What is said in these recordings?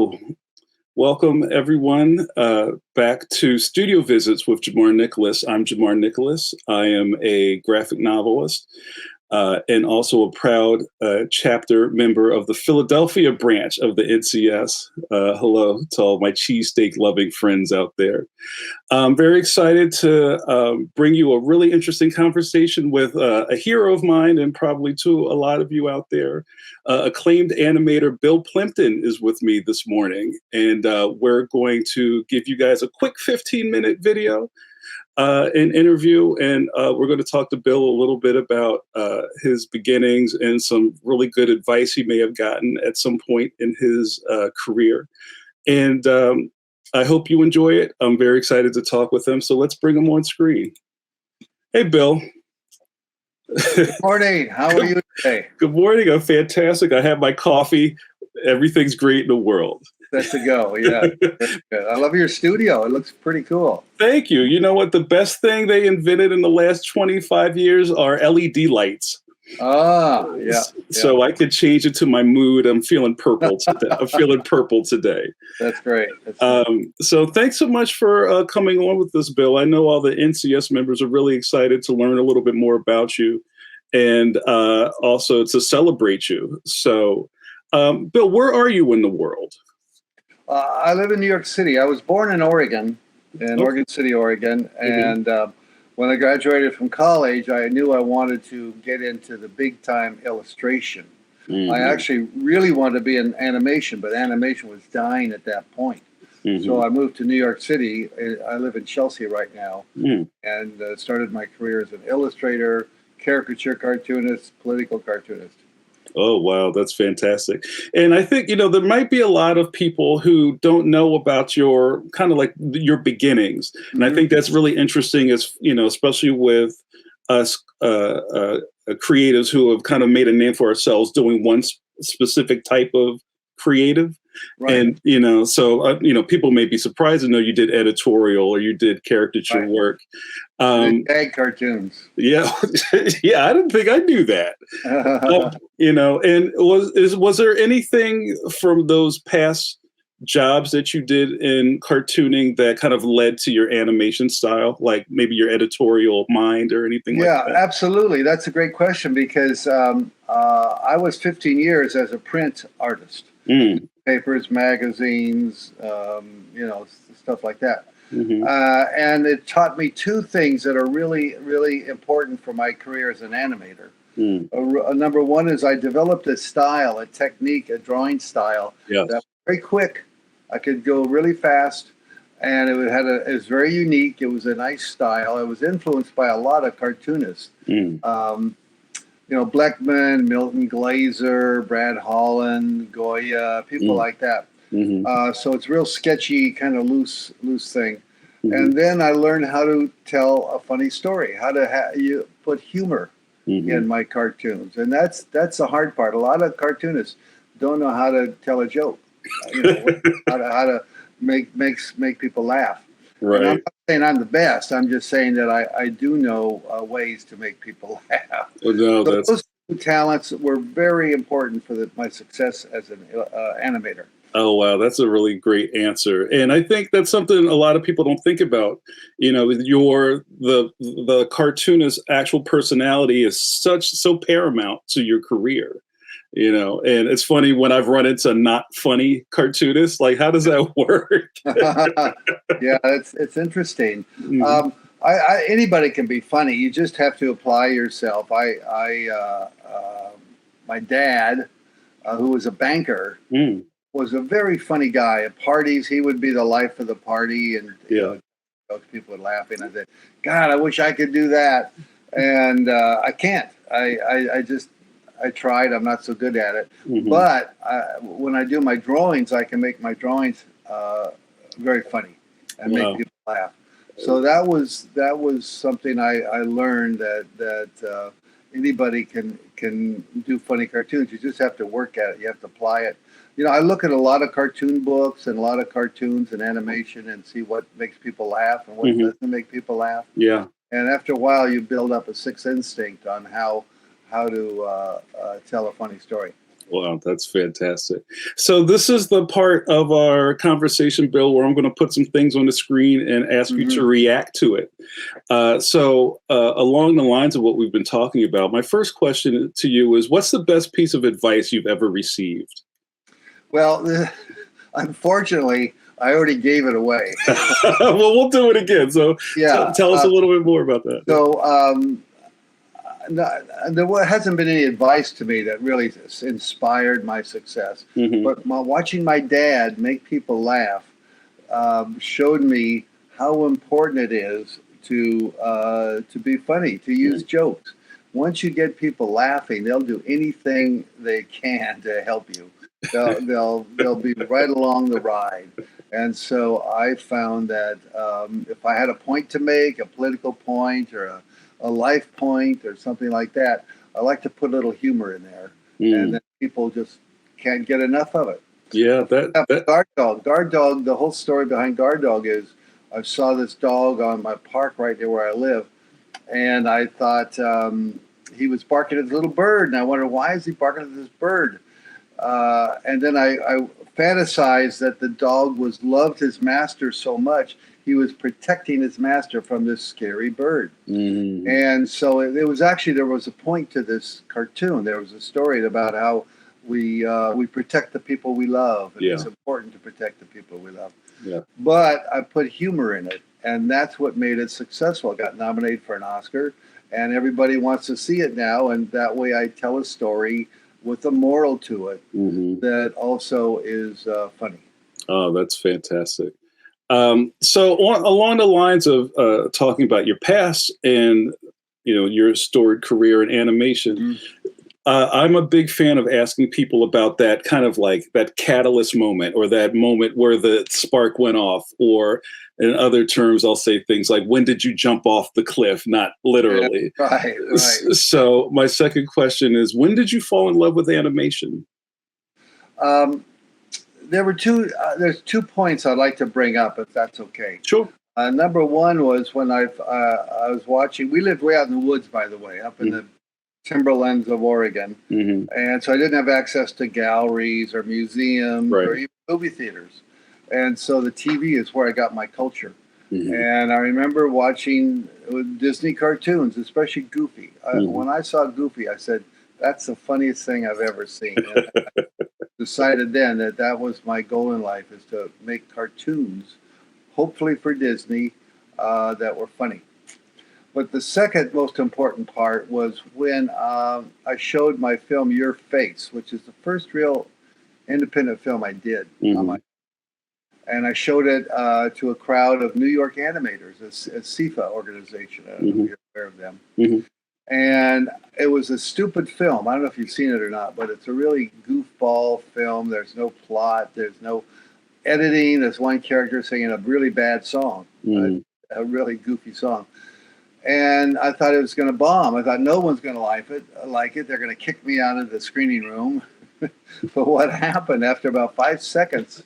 So, welcome everyone back to Studio Visits with JAMAR Nicholas. I'm JAMAR Nicholas. I am a graphic novelist and also a proud chapter member of the Philadelphia branch of the NCS. Hello to all my cheesesteak loving friends out there. I'm very excited to bring you a really interesting conversation with a hero of mine and probably to a lot of you out there. Acclaimed animator Bill Plympton is with me this morning, and we're going to give you guys a quick 15-minute video an interview, and we're going to talk to Bill a little bit about his beginnings and some really good advice he may have gotten at some point in his career. And I hope you enjoy it. I'm very excited to talk with him. So let's bring him on screen. Hey, Bill. Good morning. How are you today? Good morning. I'm fantastic. I have my coffee. Everything's great in the world. That's a go. Yeah. Good. I love your studio. It looks pretty cool. Thank you. You know what? The best thing they invented in the last 25 years are LED lights. Ah, yeah. So I could change it to my mood. I'm feeling purple today. I'm feeling purple today. That's great. So thanks so much for coming on with this, Bill. I know all the NCS members are really excited to learn a little bit more about you and also to celebrate you. So, Bill, where are you in the world? I live in New York City. I was born in Oregon, Oregon City, Oregon. And when I graduated from college, I knew I wanted to get into the big time illustration. I actually really wanted to be in animation, but animation was dying at that point. So I moved to New York City. I live in Chelsea right now, and started my career as an illustrator, caricature cartoonist, political cartoonist. Oh, wow. That's fantastic. And I think, there might be a lot of people who don't know about your kind of like your beginnings. And I think that's really interesting as, especially with us creatives who have kind of made a name for ourselves doing one specific type of creative. Right. And, so, people may be surprised to know you did editorial or you did caricature work. Gag cartoons. Yeah. Yeah. I didn't think I knew that. And was there anything from those past jobs that you did in cartooning that kind of led to your animation style, like maybe your editorial mind or anything like that? Yeah, absolutely. That's a great question because I was 15 years as a print artist. Papers, magazines, stuff like that. And it taught me two things that are really, really important for my career as an animator. Number one is I developed a style, a technique, a drawing style that was very quick. I could go really fast, and it was very unique. It was a nice style. I was influenced by a lot of cartoonists. Bleckman, Milton Glaser, Brad Holland, Goya, people like that. So it's real sketchy, kind of loose thing. And then I learned how to tell a funny story, how to you put humor in my cartoons, and that's the hard part. A lot of cartoonists don't know how to tell a joke, how to make people laugh. Right. And I'm not saying I'm the best. I'm just saying that I do know ways to make people laugh. Oh, no, so those two talents were very important for my success as an animator. Oh, wow. That's a really great answer. And I think that's something a lot of people don't think about. The cartoonist's actual personality is so paramount to your career. And it's funny when I've run into not funny cartoonists, like, how does that work? Yeah, it's interesting. Anybody can be funny. You just have to apply yourself. My dad, who was a banker, was a very funny guy. At parties, he would be the life of the party, and people would laugh. And I said, "God, I wish I could do that," and I can't. I tried. I'm not so good at it. But when I do my drawings, I can make my drawings very funny and make people laugh. So that was something I learned that anybody can do funny cartoons. You just have to work at it. You have to apply it. I look at a lot of cartoon books and a lot of cartoons and animation and see what makes people laugh and what doesn't make people laugh. Yeah. And after a while, you build up a sixth instinct on how to tell a funny story. Wow, that's fantastic. So this is the part of our conversation, Bill, where I'm going to put some things on the screen and ask you to react to it. Along the lines of what we've been talking about, my first question to you is, what's the best piece of advice you've ever received? Well, unfortunately, I already gave it away. Well, we'll do it again. So yeah, tell us a little bit more about that. So there hasn't been any advice to me that really inspired my success. But watching my dad make people laugh showed me how important it is to be funny, to use jokes. Once you get people laughing, they'll do anything they can to help you. They'll be right along the ride. And so I found that if I had a point to make, a political point or a life point or something like that, I like to put a little humor in there, and then people just can't get enough of it. Yeah, Guard Dog. Guard Dog. The whole story behind Guard Dog is I saw this dog on my park right near where I live, and I thought he was barking at this little bird, and I wondered, why is he barking at this bird? And then I fantasized that the dog loved his master so much he was protecting his master from this scary bird. And so it was actually, there was a point to this cartoon. There was a story about how we protect the people we love, and it's important to protect the people we love. But I put humor in it, and that's what made it successful. It got nominated for an Oscar, and everybody wants to see it now, and that way I tell a story with a moral to it that also is funny. Oh, that's fantastic. So along the lines of talking about your past and your storied career in animation, I'm a big fan of asking people about that kind of like that catalyst moment, or that moment where the spark went off, or in other terms, I'll say things like, when did you jump off the cliff? Not literally. Yeah, right. So my second question is, when did you fall in love with animation? There were there's 2 points I'd like to bring up, if that's okay. Sure. Number one was when I was watching. We lived way out in the woods, by the way, up in the timberlands of Oregon, and so I didn't have access to galleries or museums or even movie theaters, and so the TV is where I got my culture. And I remember watching Disney cartoons, especially Goofy. When I saw Goofy, I said, "That's the funniest thing I've ever seen." And I decided then that was my goal in life, is to make cartoons, hopefully for Disney, that were funny. But the second most important part was when I showed my film Your Face, which is the first real independent film I did on my. And I showed it to a crowd of New York animators, a CIFA organization. I don't know if you're aware of them. And it was a stupid film. I don't know if you've seen it or not, but it's a really goofball film. There's no plot. There's no editing. There's one character singing a really bad song, a really goofy song. And I thought it was going to bomb. I thought no one's going to like it. They're going to kick me out of the screening room. But what happened, after about 5 seconds,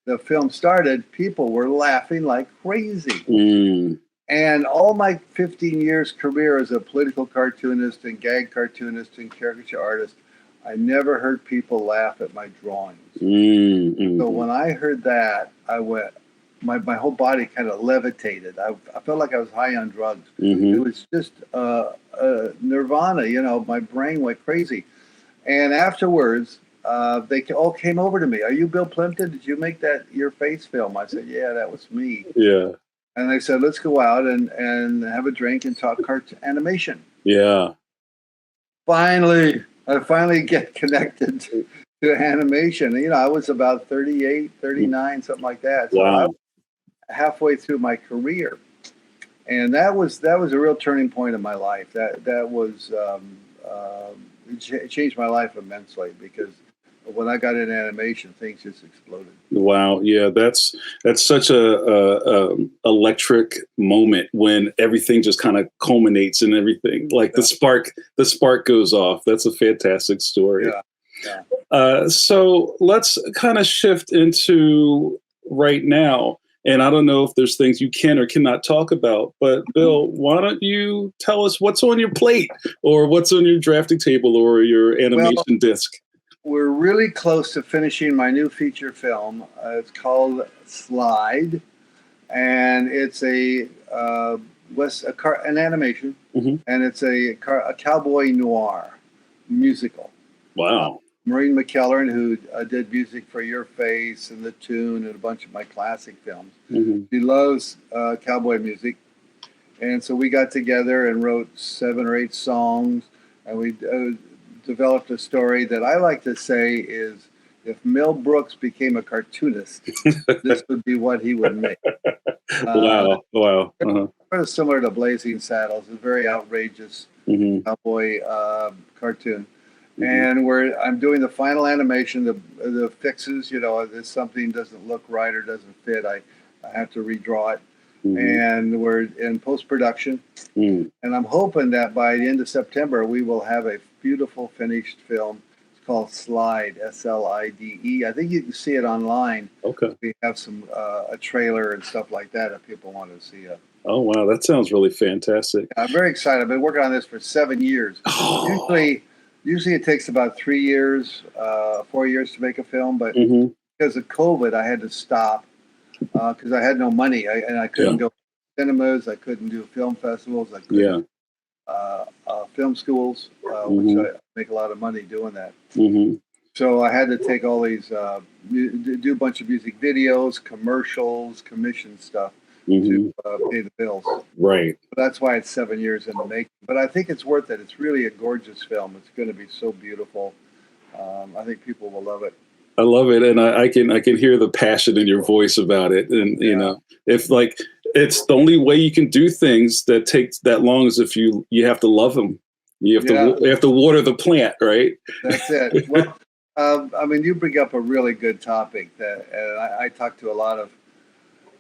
the film started, people were laughing like crazy. And all my 15 years career as a political cartoonist and gag cartoonist and caricature artist, I never heard people laugh at my drawings. So when I heard that, I went, my whole body kind of levitated. I felt like I was high on drugs. It was just nirvana, my brain went crazy. And afterwards, they all came over to me. "Are you Bill Plympton? Did you make that Your Face film?" I said, "Yeah, that was me." Yeah. And they said, "Let's go out and have a drink and talk animation." Yeah. I finally get connected to animation. I was about 38, 39, something like that. So I was halfway through my career. And that was a real turning point in my life. That was it changed my life immensely, because when I got into animation, things just exploded. Wow, yeah, that's such a electric moment when everything just kind of culminates and everything. Like the spark goes off. That's a fantastic story. Yeah. So let's kind of shift into right now. And I don't know if there's things you can or cannot talk about, but Bill, why don't you tell us what's on your plate, or what's on your drafting table, or your animation disc? we're really close to finishing my new feature film. It's called Slide, and it's an animation, and it's a cowboy noir musical. Wow. Maureen McKellarn, who did music for Your Face and The Tune and a bunch of my classic films. She loves cowboy music. And so we got together and wrote 7 or 8 songs, and we developed a story that I like to say is, if Mel Brooks became a cartoonist, this would be what he would make. Wow. Sort of similar to Blazing Saddles, a very outrageous cowboy cartoon. And I'm doing the final animation, the fixes, if something doesn't look right or doesn't fit, I have to redraw it. And we're in post-production. And I'm hoping that by the end of September, we will have a beautiful finished film. It's called Slide, S-L-I-D-E. I think you can see it online. Okay. We have a trailer and stuff like that if people want to see it. Oh, wow. That sounds really fantastic. I'm very excited. I've been working on this for 7 years. Usually it takes about 3 years, 4 years to make a film. But because of COVID, I had to stop because I had no money. And I couldn't go to cinemas. I couldn't do film festivals. I couldn't film schools, which I make a lot of money doing that. So I had to take all these, do a bunch of music videos, commercials, commission stuff to pay the bills. Right. But that's why it's 7 years in the making. But I think it's worth it. It's really a gorgeous film. It's going to be so beautiful. I think people will love it. I love it, and I can hear the passion in your voice about it. And you know, if like it's the only way you can do things that takes that long is if you have to love them. You have to water the plant, right? That's it. Well, I mean, you bring up a really good topic that I talk to a lot of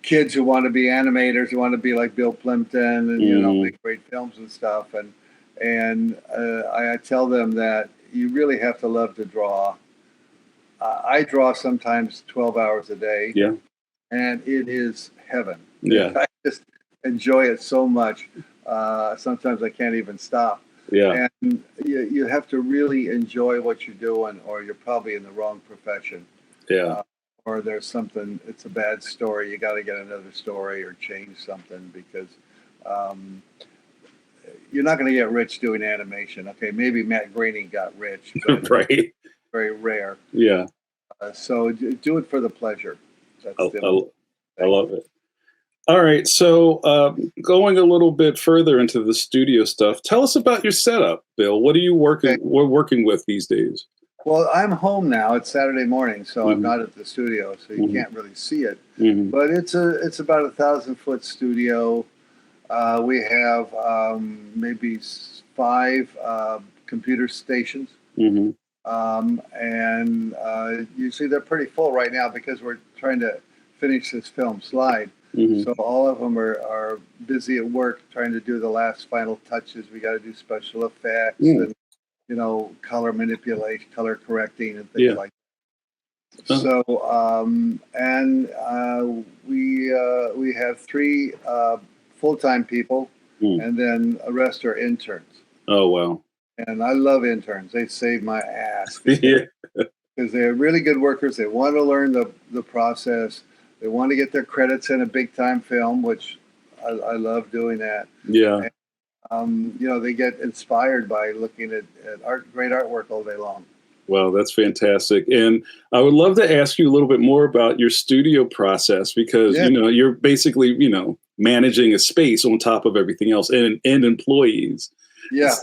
kids who want to be animators, who want to be like Bill Plympton and make great films and stuff. And I tell them that you really have to love to draw. I draw sometimes 12 hours a day. Yeah. And it is heaven. Yeah. I just enjoy it so much. Sometimes I can't even stop. Yeah. And you have to really enjoy what you're doing, or you're probably in the wrong profession. Yeah. Or there's something, it's a bad story. You got to get another story or change something, because you're not going to get rich doing animation. Okay, maybe Matt Groening got rich. But right. Very rare. Yeah. So do it for the pleasure. That's I love it. All right. So going a little bit further into the studio stuff, tell us about your setup, Bill. What are you working with these days? Well, I'm home now. It's Saturday morning, so I'm not at the studio, so you can't really see it. But it's about 1,000-foot studio. We have maybe 5 computer stations. And usually they're pretty full right now because we're trying to finish this film Slide. So all of them are busy at work trying to do the last final touches. We got to do special effects and color manipulation, color correcting, and things like that. So we have 3 full-time people, and then the rest are interns. Oh wow. And I love interns. They save my ass because they're really good workers. They want to learn the process. They want to get their credits in a big-time film, which I love doing that. Yeah. And, they get inspired by looking at great artwork all day long. Well, that's fantastic. And I would love to ask you a little bit more about your studio process, because, you're basically, managing a space on top of everything else and employees. Yeah.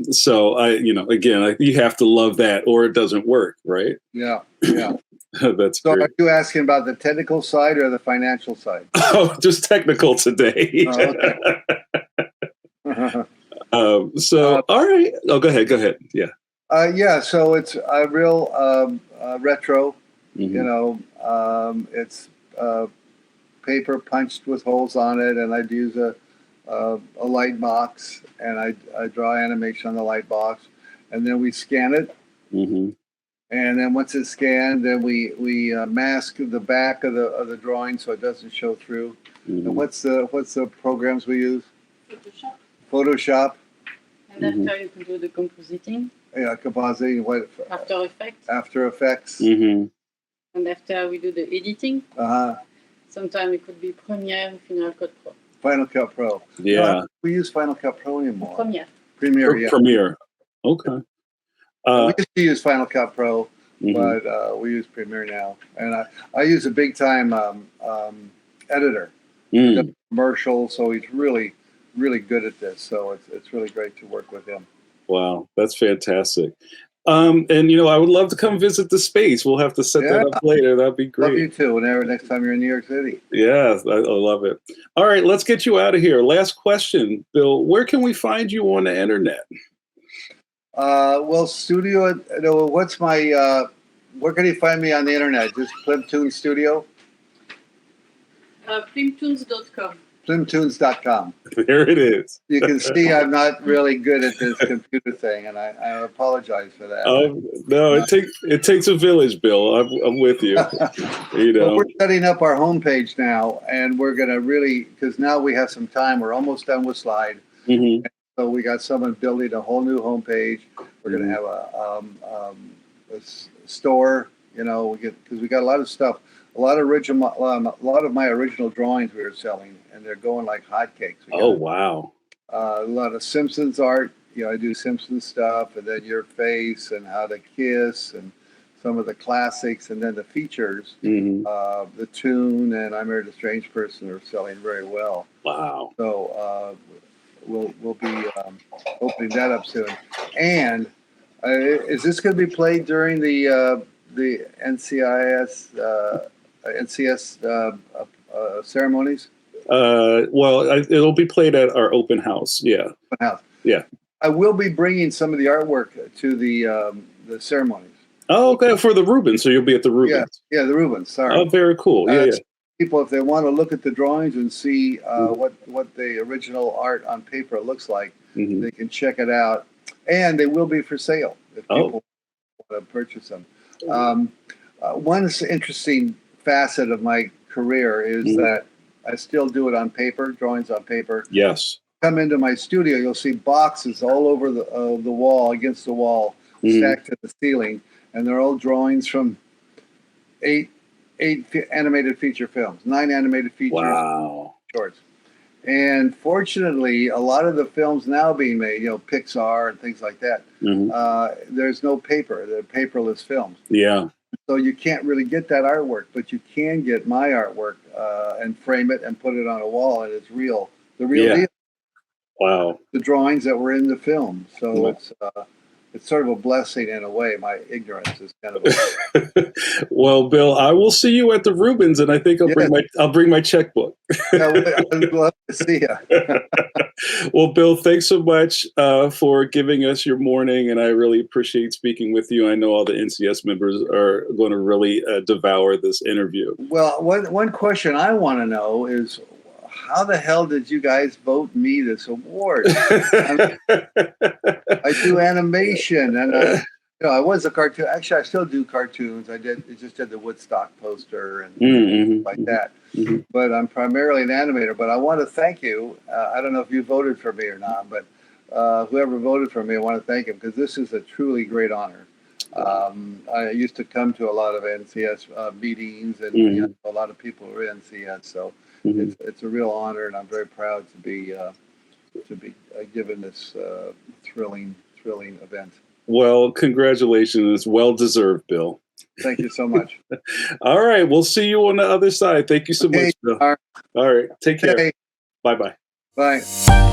So again, you have to love that or it doesn't work, right? Yeah. Yeah. That's so great. Are you asking about the technical side or the financial side? Oh, just technical today. Oh, okay. All right. Oh, go ahead. Yeah. So it's a real retro, it's paper punched with holes on it, and I'd use a light box, and I draw animation on the light box, and then we scan it. And then once it's scanned, then we mask the back of the drawing so it doesn't show through. And what's the programs we use? Photoshop. And after you can do the compositing. Yeah, compositing. What? After Effects. After Effects. Mm-hmm. And after we do the editing, sometimes it could be Premiere or Final Cut Pro. Final Cut Pro. Yeah. No, we use Final Cut Pro anymore. Premiere. Premiere, yeah. Premiere. Okay. We used to use Final Cut Pro, but we use Premiere now. And I use a big time editor. Commercial, so he's really, really good at this. So it's really great to work with him. Wow, that's fantastic. And I would love to come visit the space. We'll have to set that up later. That'd be great. Love you too. Whenever next time you're in New York City. Yeah, I love it. All right, let's get you out of here. Last question, Bill. Where can we find you on the internet? Well, studio. What's my? Where can you find me on the internet? Just Plympton Studio. Plymptons.com. Plymptons.com. There it is. You can see I'm not really good at this computer thing, and I apologize for that. No, it takes a village, Bill. I'm with you. Well, we're setting up our homepage now, and we're going to really, because now we have some time. We're almost done with Slide. So we got someone building a whole new homepage. We're going to have a store, because we got a lot of stuff. A lot of my original drawings we were selling, and they're going like hotcakes. Oh, wow. A lot of Simpsons art. I do Simpsons stuff, and then Your Face and How to Kiss and some of the classics, and then the features. The Tune and I Married a Strange Person are selling very well. Wow. So we'll be opening that up soon. And is this going to be played during the NCIS ceremonies? Well, it'll be played at our open house. Yeah. Open house. Yeah. I will be bringing some of the artwork to the ceremonies. Oh, okay. For the Rubens, so you'll be at the Rubens. Yeah, the Rubens. Sorry. Oh, very cool. Yeah. People, if they want to look at the drawings and see what the original art on paper looks like, they can check it out, and they will be for sale if people want to purchase them. One interesting facet of my career is that I still do it on paper, drawings on paper. Yes. Come into my studio, you'll see boxes all over the wall, against the wall, stacked to the ceiling, and they're all drawings from eight animated feature films, 9 animated feature shorts. And fortunately, a lot of the films now being made, Pixar and things like that, there's no paper. They're paperless films. Yeah. So you can't really get that artwork, but you can get my artwork and frame it and put it on a wall, and it's real, the real deal. Wow. The drawings that were in the film. So it's sort of a blessing in a way. My ignorance is kind of Well, Bill, I will see you at the Rubens, and I think I'll bring my checkbook. I'd love to see you. Well, Bill, thanks so much for giving us your morning, and I really appreciate speaking with you. I know all the NCS members are going to really devour this interview. Well, one question I want to know is, how the hell did you guys vote me this award? I do animation, and I was a cartoon. Actually, I still do cartoons. I just did the Woodstock poster and like that. But I'm primarily an animator. But I want to thank you. I don't know if you voted for me or not, but whoever voted for me, I want to thank him, because this is a truly great honor. I used to come to a lot of NCS meetings, and a lot of people are NCS, so. It's a real honor, and I'm very proud to be given this thrilling event. Well, congratulations. It's well deserved, Bill. Thank you so much. All right. We'll see you on the other side. Thank you so much, Bill. All right. Take care. Bye-bye. Bye.